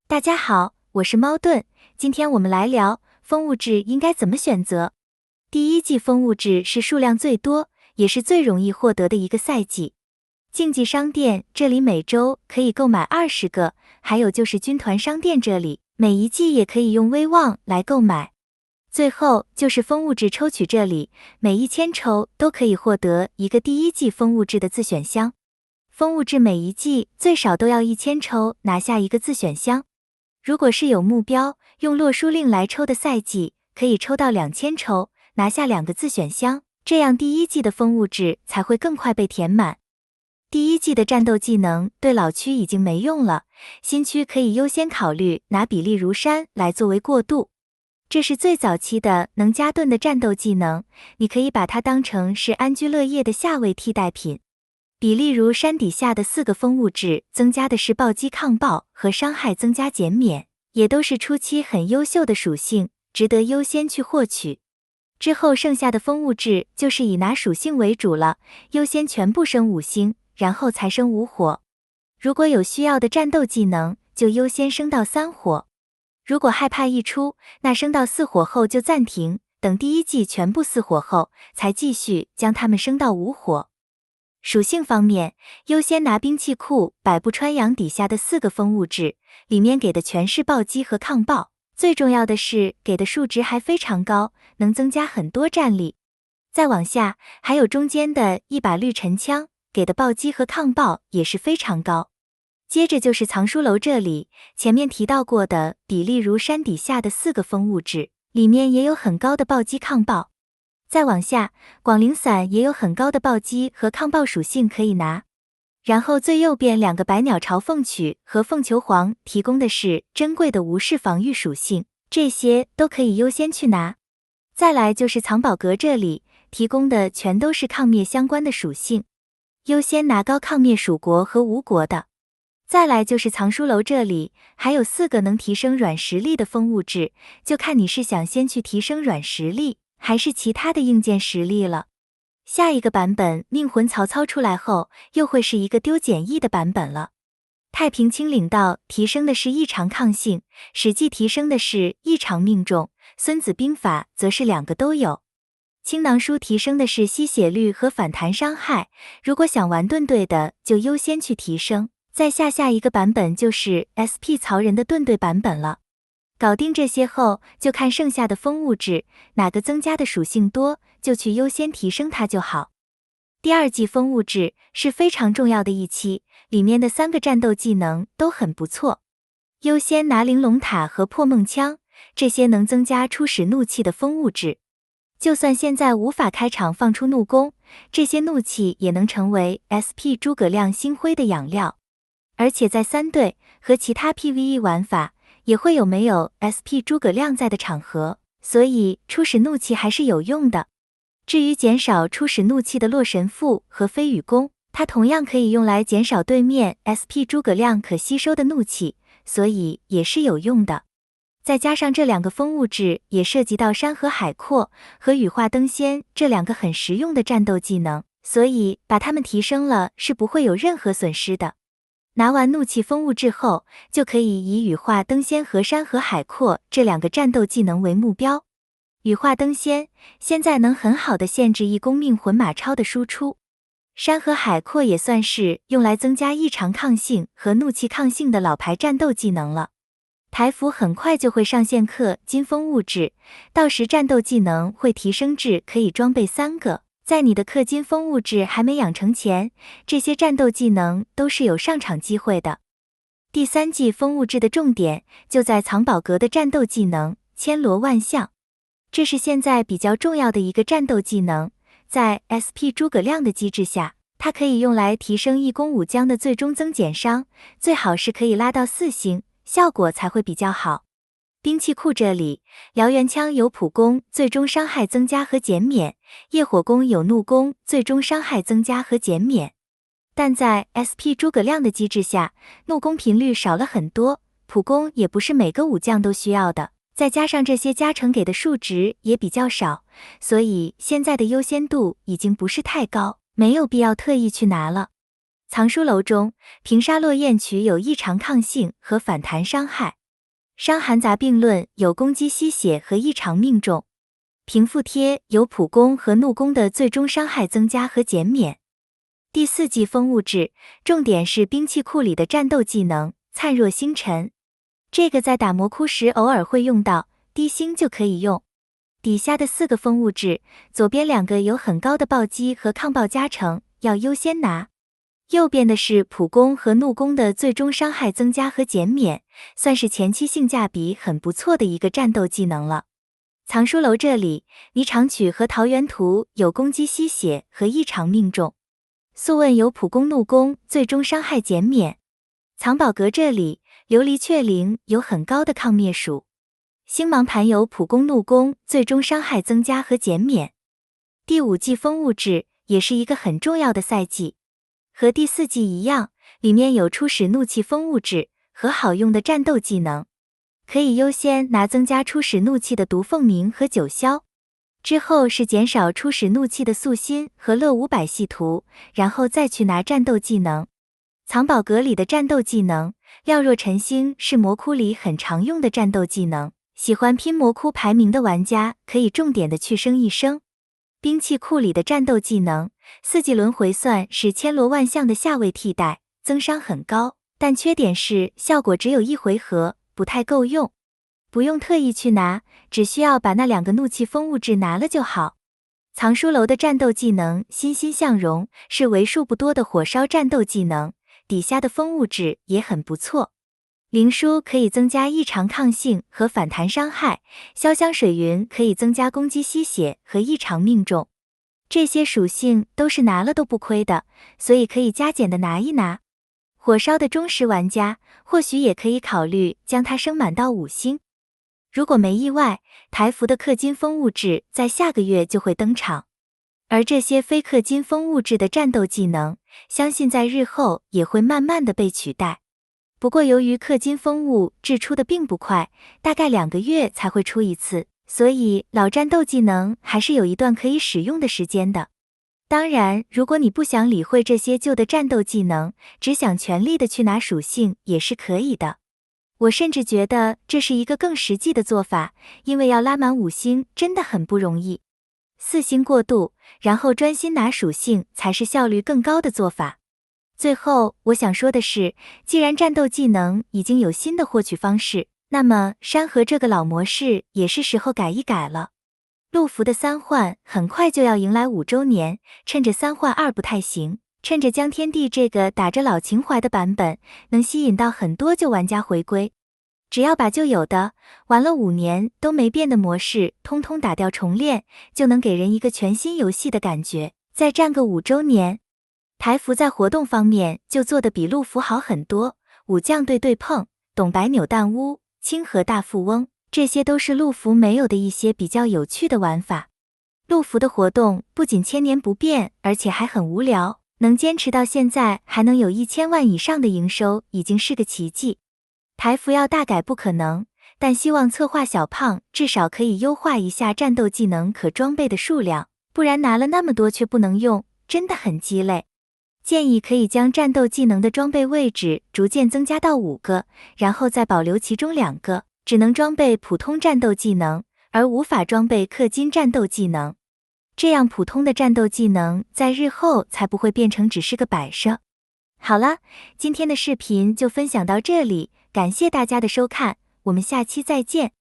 大家好，我是猫盾，今天我们来聊风物志应该怎么选择。第一季风物志是数量最多，也是最容易获得的一个赛季。竞技商店这里每周可以购买20个，还有就是军团商店这里，每一季也可以用威望来购买。最后就是风物志抽取这里，每1000抽都可以获得一个第一季风物志的自选箱。风物志每一季最少都要1000抽拿下一个自选箱。如果是有目标，用洛书令来抽的赛季，可以抽到2000抽，拿下2个自选箱，这样第一季的风物志才会更快被填满。第一季的战斗技能对老区已经没用了，新区可以优先考虑拿比利如山来作为过渡。这是最早期的能加盾的战斗技能，你可以把它当成是安居乐业的下位替代品。比利如山底下的4个风物志增加的是暴击抗爆和伤害增加减免，也都是初期很优秀的属性，值得优先去获取。之后剩下的风物志就是以拿属性为主了，优先全部升5星，然后才升5火。如果有需要的战斗技能，就优先升到3火。如果害怕溢出，那升到4火后就暂停，等第一季全部4火后，才继续将它们升到5火。属性方面，优先拿兵器库百步穿杨底下的4个风物志，里面给的全是暴击和抗爆，最重要的是给的数值还非常高，能增加很多战力。再往下，还有中间的一把绿尘枪，给的暴击和抗爆也是非常高。接着就是藏书楼这里，前面提到过的比利如山底下的4个风物志，里面也有很高的暴击抗爆。再往下，广陵伞也有很高的暴击和抗爆属性可以拿。然后最右边2个百鸟朝凤曲和凤求凰提供的是珍贵的无视防御属性，这些都可以优先去拿。再来就是藏宝阁这里，提供的全都是抗灭相关的属性，优先拿高抗灭蜀国和吴国的。再来就是藏书楼这里，还有4个能提升软实力的风物志，就看你是想先去提升软实力，还是其他的硬件实力了。下一个版本命魂曹操出来后，又会是一个丢简易的版本了。太平清领道提升的是异常抗性，史记提升的是异常命中，孙子兵法则是2个都有。青囊书提升的是吸血率和反弹伤害，如果想玩盾队的就优先去提升。再下一个版本就是 SP 曹仁的盾队版本了。搞定这些后，就看剩下的风物志，哪个增加的属性多，就去优先提升它就好。第二季风物志是非常重要的一期，里面的3个战斗技能都很不错。优先拿玲珑塔和破梦枪，这些能增加初始怒气的风物志。就算现在无法开场放出怒弓，这些怒气也能成为 SP 诸葛亮星辉的养料。而且在3队和其他 PVE 玩法，也会有没有 SP 诸葛亮在的场合，所以初始怒气还是有用的。至于减少初始怒气的洛神赋和飞羽弓，它同样可以用来减少对面 SP 诸葛亮可吸收的怒气，所以也是有用的。再加上这2个风物志也涉及到山河海阔和羽化登仙这2个很实用的战斗技能，所以把它们提升了是不会有任何损失的。拿完怒气风物志后，就可以以羽化登仙和山河海阔这2个战斗技能为目标。羽化登仙现在能很好的限制一攻命魂马超的输出，山河海阔也算是用来增加异常抗性和怒气抗性的老牌战斗技能了。台服很快就会上线氪金风物志，到时战斗技能会提升至可以装备3个。在你的氪金风物志还没养成前，这些战斗技能都是有上场机会的。第3季风物志的重点就在藏宝阁的战斗技能千罗万象，这是现在比较重要的一个战斗技能。在 SP 诸葛亮的机制下，它可以用来提升一攻武将的最终增减伤，最好是可以拉到4星，效果才会比较好。兵器库这里，燎原枪有普攻最终伤害增加和减免，夜火弓有怒弓最终伤害增加和减免。但在 SP 诸葛亮的机制下，怒弓频率少了很多，普攻也不是每个武将都需要的，再加上这些加成给的数值也比较少，所以现在的优先度已经不是太高，没有必要特意去拿了。藏书楼中，平沙落雁曲有异常抗性和反弹伤害，伤寒杂病论有攻击吸血和异常命中。平复贴有普攻和怒攻的最终伤害增加和减免。第4季风物志，重点是兵器库里的战斗技能灿若星辰。这个在打魔窟时偶尔会用到，低星就可以用。底下的4个风物志，左边2个有很高的暴击和抗暴加成，要优先拿。右边的是普攻和怒攻的最终伤害增加和减免，算是前期性价比很不错的一个战斗技能了。藏书楼这里，霓裳曲和桃源图有攻击吸血和异常命中。素问有普攻怒攻最终伤害减免。藏宝阁这里，琉璃雀翎有很高的抗灭数。星芒盘有普攻怒攻最终伤害增加和减免。第5季风物志也是一个很重要的赛季，和第4季一样，里面有初始怒气风物志和好用的战斗技能，可以优先拿增加初始怒气的毒凤鸣和九霄。之后是减少初始怒气的素心和乐五百系图，然后再去拿战斗技能。藏宝阁里的战斗技能，廖若晨星是魔窟里很常用的战斗技能，喜欢拼魔窟排名的玩家可以重点的去升一升。兵器库里的战斗技能，4季轮回算是千罗万象的下位替代，增伤很高，但缺点是效果只有1回合，不太够用。不用特意去拿，只需要把那2个怒气风物志拿了就好。藏书楼的战斗技能欣欣向荣是为数不多的火烧战斗技能，底下的风物志也很不错。灵书可以增加异常抗性和反弹伤害，潇湘水云可以增加攻击吸血和异常命中。这些属性都是拿了都不亏的，所以可以加减的拿一拿。火烧的忠实玩家或许也可以考虑将它升满到5星。如果没意外，台服的氪金风物志在下个月就会登场，而这些非氪金风物志的战斗技能，相信在日后也会慢慢的被取代。不过由于氪金风物志出的并不快，大概2个月才会出一次，所以老战斗技能还是有一段可以使用的时间的。当然，如果你不想理会这些旧的战斗技能，只想全力的去拿属性也是可以的。我甚至觉得这是一个更实际的做法，因为要拉满5星真的很不容易。4星过渡，然后专心拿属性才是效率更高的做法。最后我想说的是，既然战斗技能已经有新的获取方式，那么山河这个老模式也是时候改一改了。陆服的3换很快就要迎来5周年，趁着3换2不太行，趁着江天地这个打着老情怀的版本，能吸引到很多旧玩家回归。只要把旧有的玩了5年都没变的模式通通打掉重练，就能给人一个全新游戏的感觉。再战个5周年，台服在活动方面就做得比陆服好很多，武将对对碰、董白扭蛋屋、清河大富翁，这些都是陆服没有的一些比较有趣的玩法。陆服的活动不仅千年不变，而且还很无聊，能坚持到现在还能有1000万以上的营收，已经是个奇迹。台服要大改不可能，但希望策划小胖至少可以优化一下战斗技能可装备的数量，不然拿了那么多却不能用，真的很鸡肋。建议可以将战斗技能的装备位置逐渐增加到5个，然后再保留其中2个，只能装备普通战斗技能，而无法装备氪金战斗技能。这样普通的战斗技能在日后才不会变成只是个摆设。好了，今天的视频就分享到这里，感谢大家的收看，我们下期再见。